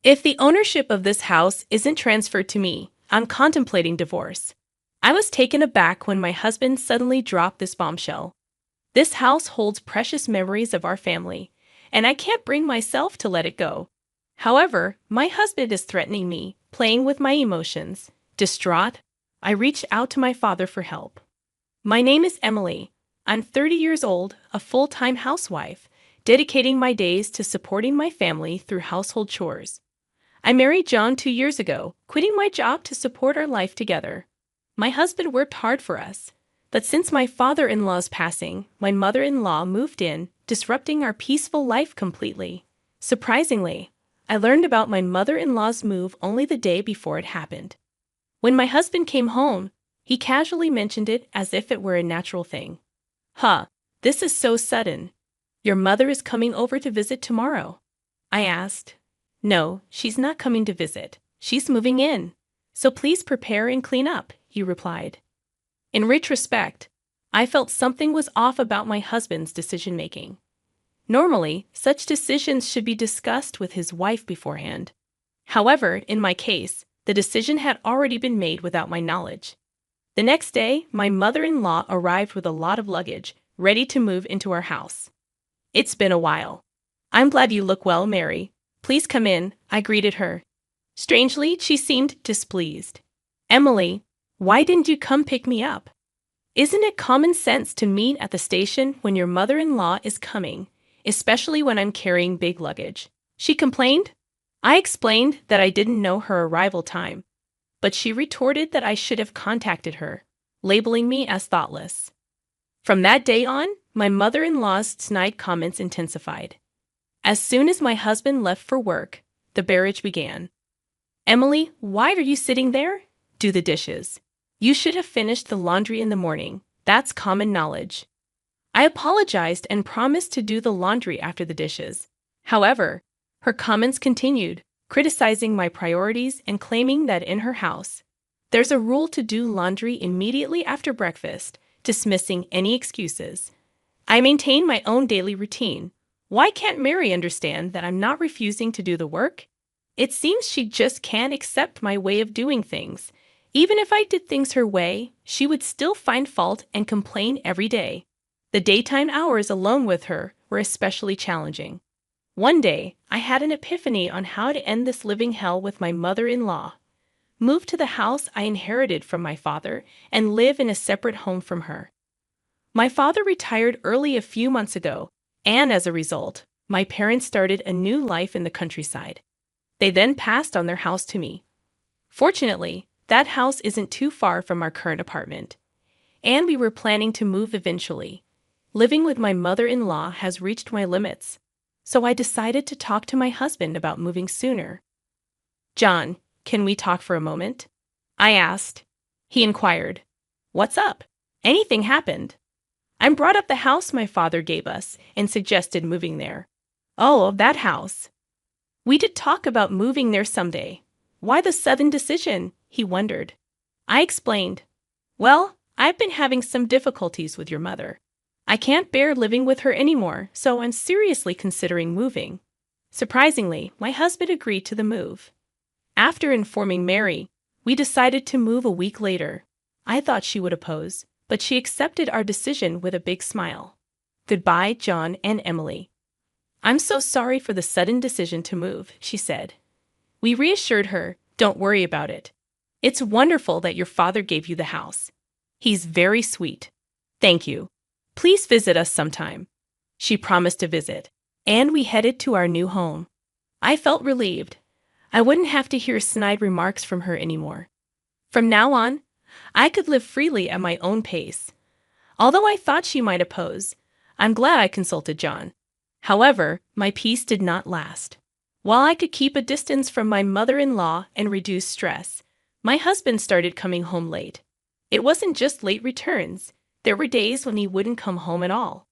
If the ownership of this house isn't transferred to me, I'm contemplating divorce. I was taken aback when my husband suddenly dropped this bombshell. This house holds precious memories of our family, and I can't bring myself to let it go. However, my husband is threatening me, playing with my emotions. Distraught, I reached out to my father for help. My name is Emily. I'm 30 years old, a full-time housewife, dedicating my days to supporting my family through household chores. I married John 2 years ago, quitting my job to support our life together. My husband worked hard for us, but since my father-in-law's passing, my mother-in-law moved in, disrupting our peaceful life completely. Surprisingly, I learned about my mother-in-law's move only the day before it happened. When my husband came home, he casually mentioned it as if it were a natural thing. Huh, this is so sudden. Your mother is coming over to visit tomorrow? I asked. No, she's not coming to visit. She's moving in. So please prepare and clean up, he replied. In retrospect, I felt something was off about my husband's decision-making. Normally, such decisions should be discussed with his wife beforehand. However, in my case, the decision had already been made without my knowledge. The next day, my mother-in-law arrived with a lot of luggage, ready to move into our house. It's been a while. I'm glad you look well, Mary. Please come in, I greeted her. Strangely, she seemed displeased. Emily, why didn't you come pick me up? Isn't it common sense to meet at the station when your mother-in-law is coming, especially when I'm carrying big luggage? She complained. I explained that I didn't know her arrival time, but she retorted that I should have contacted her, labeling me as thoughtless. From that day on, my mother-in-law's snide comments intensified. As soon as my husband left for work, the barrage began. Emily, why are you sitting there? Do the dishes. You should have finished the laundry in the morning. That's common knowledge. I apologized and promised to do the laundry after the dishes. However, her comments continued, criticizing my priorities and claiming that in her house, there's a rule to do laundry immediately after breakfast, dismissing any excuses. I maintain my own daily routine. Why can't Mary understand that I'm not refusing to do the work? It seems she just can't accept my way of doing things. Even if I did things her way, she would still find fault and complain every day. The daytime hours alone with her were especially challenging. One day, I had an epiphany on how to end this living hell with my mother-in-law. Move to the house I inherited from my father and live in a separate home from her. My father retired early a few months ago, and as a result, my parents started a new life in the countryside. They then passed on their house to me. Fortunately, that house isn't too far from our current apartment, and we were planning to move eventually. Living with my mother-in-law has reached my limits, so I decided to talk to my husband about moving sooner. John, can we talk for a moment? I asked. He inquired. What's up? Anything happened? I brought up the house my father gave us and suggested moving there. Oh, that house. We did talk about moving there someday. Why the sudden decision? He wondered. I explained. Well, I've been having some difficulties with your mother. I can't bear living with her anymore, so I'm seriously considering moving. Surprisingly, my husband agreed to the move. After informing Mary, we decided to move a week later. I thought she would oppose, but she accepted our decision with a big smile. Goodbye, John and Emily. I'm so sorry for the sudden decision to move, she said. We reassured her, don't worry about it. It's wonderful that your father gave you the house. He's very sweet. Thank you. Please visit us sometime. She promised to visit, and we headed to our new home. I felt relieved. I wouldn't have to hear snide remarks from her anymore. From now on, I could live freely at my own pace. Although I thought she might oppose, I'm glad I consulted John. However, my peace did not last. While I could keep a distance from my mother-in-law and reduce stress, my husband started coming home late. It wasn't just late returns. There were days when he wouldn't come home at all.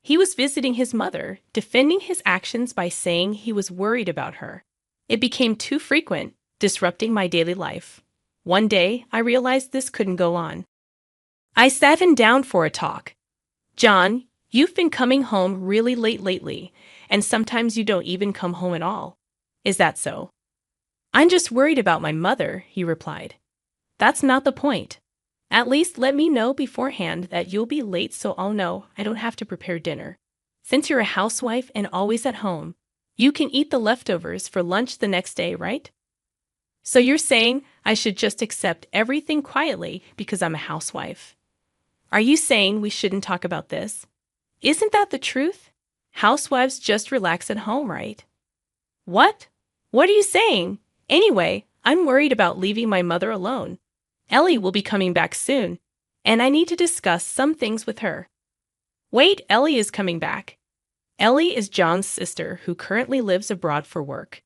He was visiting his mother, defending his actions by saying he was worried about her. It became too frequent, disrupting my daily life. One day, I realized this couldn't go on. I sat him down for a talk. John, you've been coming home really late lately, and sometimes you don't even come home at all. Is that so? I'm just worried about my mother, he replied. That's not the point. At least let me know beforehand that you'll be late so I'll know I don't have to prepare dinner. Since you're a housewife and always at home, you can eat the leftovers for lunch the next day, right? So you're saying I should just accept everything quietly because I'm a housewife? Are you saying we shouldn't talk about this? Isn't that the truth? Housewives just relax at home, right? What? What are you saying? Anyway, I'm worried about leaving my mother alone. Ellie will be coming back soon, and I need to discuss some things with her. Wait, Ellie is coming back. Ellie is John's sister who currently lives abroad for work.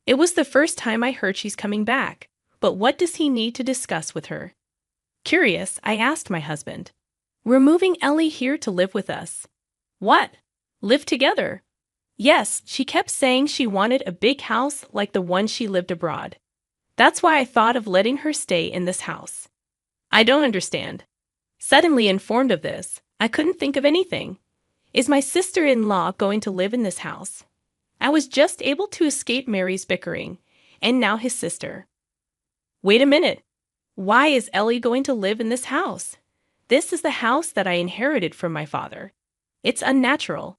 It was the first time I heard she's coming back, but what does he need to discuss with her? Curious, I asked my husband. We're moving Ellie here to live with us. What? Live together? Yes, she kept saying she wanted a big house like the one she lived abroad. That's why I thought of letting her stay in this house. I don't understand. Suddenly informed of this, I couldn't think of anything. Is my sister-in-law going to live in this house? I was just able to escape Mary's bickering, and now his sister. Wait a minute. Why is Ellie going to live in this house? This is the house that I inherited from my father. It's unnatural.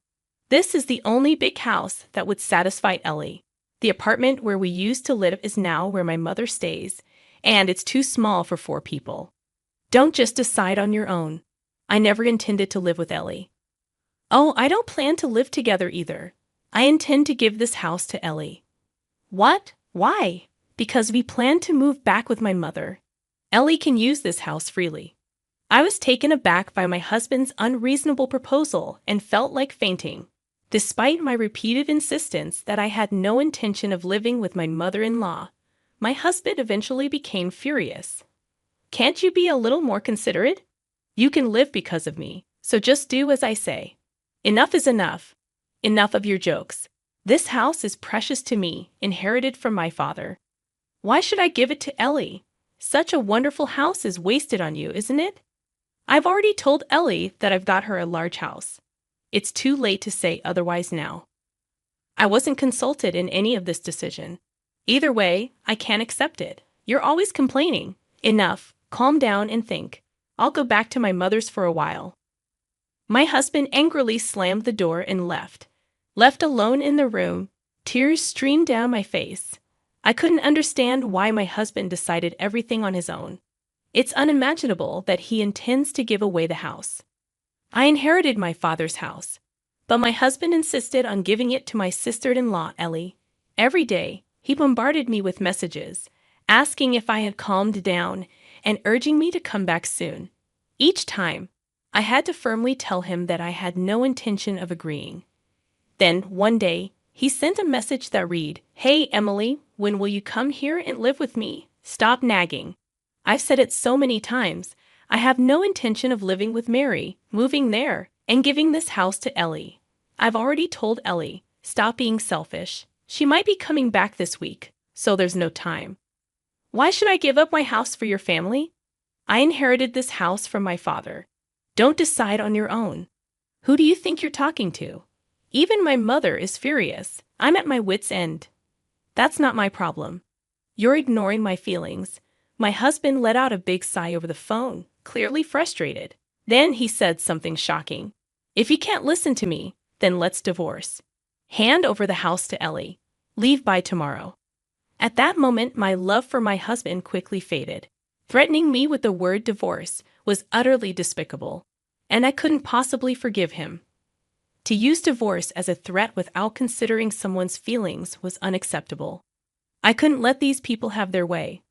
This is the only big house that would satisfy Ellie. The apartment where we used to live is now where my mother stays, and it's too small for 4 people. Don't just decide on your own. I never intended to live with Ellie. Oh, I don't plan to live together either. I intend to give this house to Ellie. What? Why? Because we plan to move back with my mother. Ellie can use this house freely. I was taken aback by my husband's unreasonable proposal and felt like fainting. Despite my repeated insistence that I had no intention of living with my mother-in-law, my husband eventually became furious. Can't you be a little more considerate? You can live because of me, so just do as I say. Enough is enough. Enough of your jokes. This house is precious to me, inherited from my father. Why should I give it to Ellie? Such a wonderful house is wasted on you, isn't it? I've already told Ellie that I've got her a large house. It's too late to say otherwise now. I wasn't consulted in any of this decision. Either way, I can't accept it. You're always complaining. Enough. Calm down and think. I'll go back to my mother's for a while. My husband angrily slammed the door and left. Left alone in the room, tears streamed down my face. I couldn't understand why my husband decided everything on his own. It's unimaginable that he intends to give away the house. I inherited my father's house, but my husband insisted on giving it to my sister-in-law, Ellie. Every day, he bombarded me with messages, asking if I had calmed down and urging me to come back soon. Each time, I had to firmly tell him that I had no intention of agreeing. Then, one day, he sent a message that read, "Hey, Emily, when will you come here and live with me? Stop nagging. I've said it so many times. I have no intention of living with Mary, moving there, and giving this house to Ellie. I've already told Ellie, stop being selfish. She might be coming back this week, so there's no time. Why should I give up my house for your family? I inherited this house from my father. Don't decide on your own. Who do you think you're talking to? Even my mother is furious. I'm at my wit's end. That's not my problem. You're ignoring my feelings." My husband let out a big sigh over the phone, clearly frustrated. Then he said something shocking. "If you can't listen to me, then let's divorce. Hand over the house to Ellie. Leave by tomorrow." At that moment, my love for my husband quickly faded. Threatening me with the word divorce was utterly despicable, and I couldn't possibly forgive him. To use divorce as a threat without considering someone's feelings was unacceptable. I couldn't let these people have their way.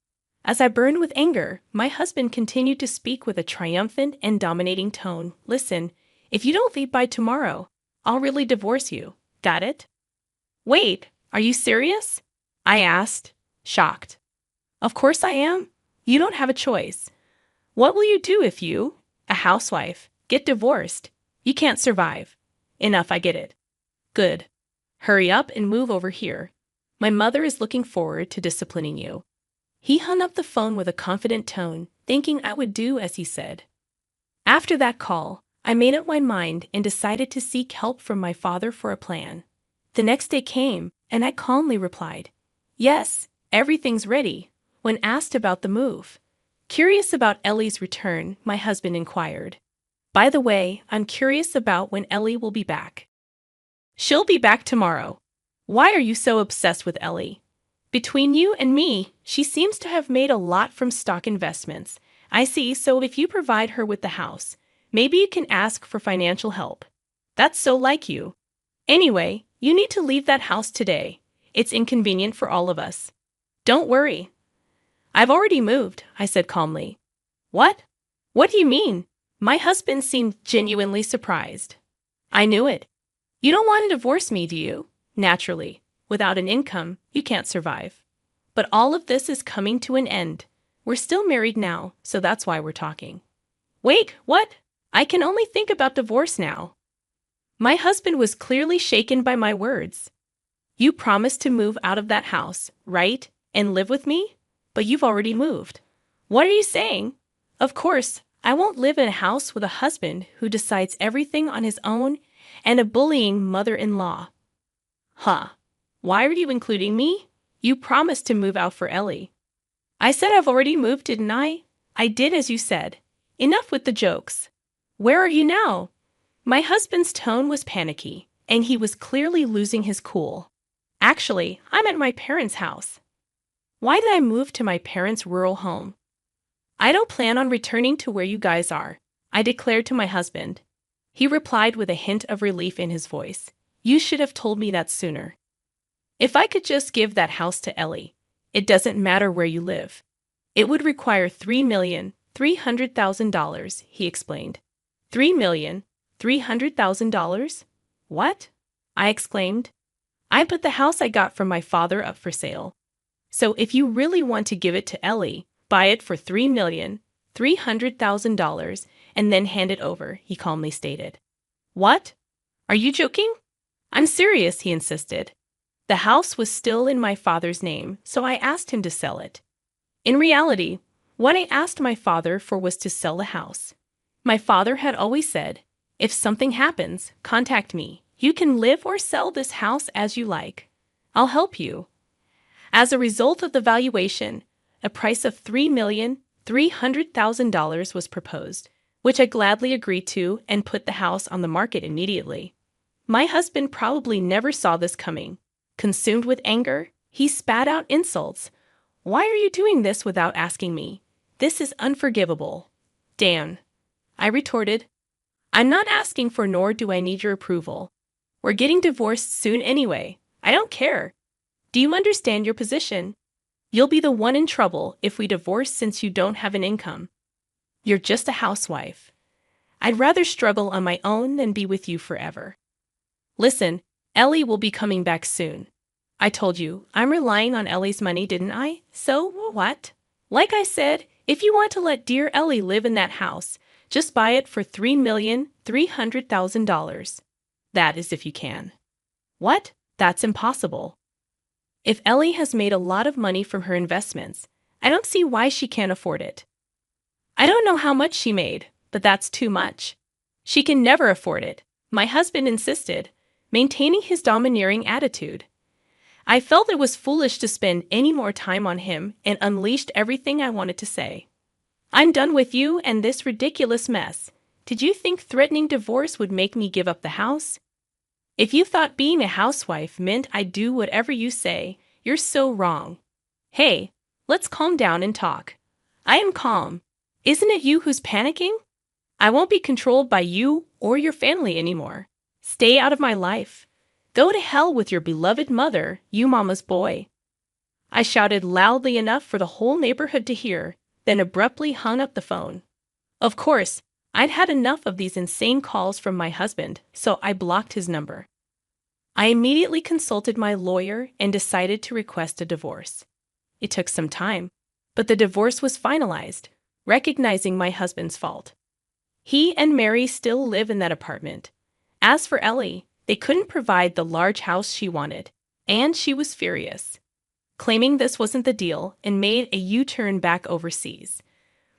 As I burned with anger, my husband continued to speak with a triumphant and dominating tone. "Listen, if you don't leave by tomorrow, I'll really divorce you. Got it?" "Wait, are you serious?" I asked, shocked. "Of course I am. You don't have a choice. What will you do if you, a housewife, get divorced? You can't survive. Enough, I get it. Good. Hurry up and move over here. My mother is looking forward to disciplining you." He hung up the phone with a confident tone, thinking I would do as he said. After that call, I made up my mind and decided to seek help from my father for a plan. The next day came, and I calmly replied, "Yes, everything's ready. When asked about the move, curious about Ellie's return, my husband inquired. By the way, I'm curious about when Ellie will be back. She'll be back tomorrow. Why are you so obsessed with Ellie? Between you and me, she seems to have made a lot from stock investments. I see, so if you provide her with the house, maybe you can ask for financial help. That's so like you. Anyway, you need to leave that house today. It's inconvenient for all of us. Don't worry. I've already moved, I said calmly. What? What do you mean? My husband seemed genuinely surprised. I knew it. You don't want to divorce me, do you? Naturally. Without an income, you can't survive. But all of this is coming to an end. We're still married now, so that's why we're talking. Wait, what? I can only think about divorce now. My husband was clearly shaken by my words. You promised to move out of that house, right? And live with me? But you've already moved. What are you saying? Of course, I won't live in a house with a husband who decides everything on his own and a bullying mother-in-law. Huh. Why are you including me? You promised to move out for Ellie. I said I've already moved, didn't I? I did as you said. Enough with the jokes. Where are you now? My husband's tone was panicky, and he was clearly losing his cool. Actually, I'm at my parents' house. Why did I move to my parents' rural home? I don't plan on returning to where you guys are, I declared to my husband. He replied with a hint of relief in his voice. You should have told me that sooner. If I could just give that house to Ellie, it doesn't matter where you live. It would require $3,300,000, he explained. $3,300,000? What? I exclaimed. I put the house I got from my father up for sale. So if you really want to give it to Ellie, buy it for $3,300,000 and then hand it over, he calmly stated. What? Are you joking? I'm serious, he insisted. The house was still in my father's name, so I asked him to sell it. In reality, what I asked my father for was to sell the house. My father had always said, if something happens, contact me. You can live or sell this house as you like. I'll help you. As a result of the valuation, a price of $3,300,000 was proposed, which I gladly agreed to and put the house on the market immediately. My husband probably never saw this coming. Consumed with anger, he spat out insults. Why are you doing this without asking me? This is unforgivable. Dan, I retorted. I'm not asking for nor do I need your approval. We're getting divorced soon anyway. I don't care. Do you understand your position? You'll be the one in trouble if we divorce since you don't have an income. You're just a housewife. I'd rather struggle on my own than be with you forever. Listen, Ellie will be coming back soon. I told you, I'm relying on Ellie's money, didn't I? So, what? Like I said, if you want to let dear Ellie live in that house, just buy it for $3,300,000. That is if you can. What? That's impossible. If Ellie has made a lot of money from her investments, I don't see why she can't afford it. I don't know how much she made, but that's too much. She can never afford it, my husband insisted, maintaining his domineering attitude. I felt it was foolish to spend any more time on him and unleashed everything I wanted to say. I'm done with you and this ridiculous mess. Did you think threatening divorce would make me give up the house? If you thought being a housewife meant I'd do whatever you say, you're so wrong. Hey, let's calm down and talk. I am calm. Isn't it you who's panicking? I won't be controlled by you or your family anymore. Stay out of my life. Go to hell with your beloved mother, you mama's boy. I shouted loudly enough for the whole neighborhood to hear, then abruptly hung up the phone. Of course, I'd had enough of these insane calls from my husband, so I blocked his number. I immediately consulted my lawyer and decided to request a divorce. It took some time, but the divorce was finalized, recognizing my husband's fault. He and Mary still live in that apartment. As for Ellie, they couldn't provide the large house she wanted, and she was furious, claiming this wasn't the deal and made a U-turn back overseas.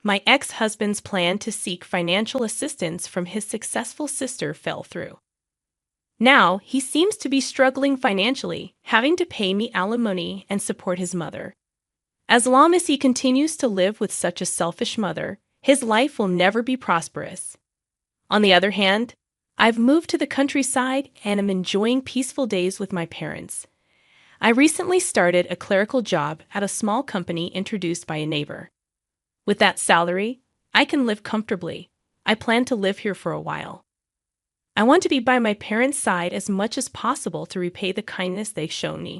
My ex-husband's plan to seek financial assistance from his successful sister fell through. Now, he seems to be struggling financially, having to pay me alimony and support his mother. As long as he continues to live with such a selfish mother, his life will never be prosperous. On the other hand, I've moved to the countryside and am enjoying peaceful days with my parents. I recently started a clerical job at a small company introduced by a neighbor. With that salary, I can live comfortably. I plan to live here for a while. I want to be by my parents' side as much as possible to repay the kindness they've shown me.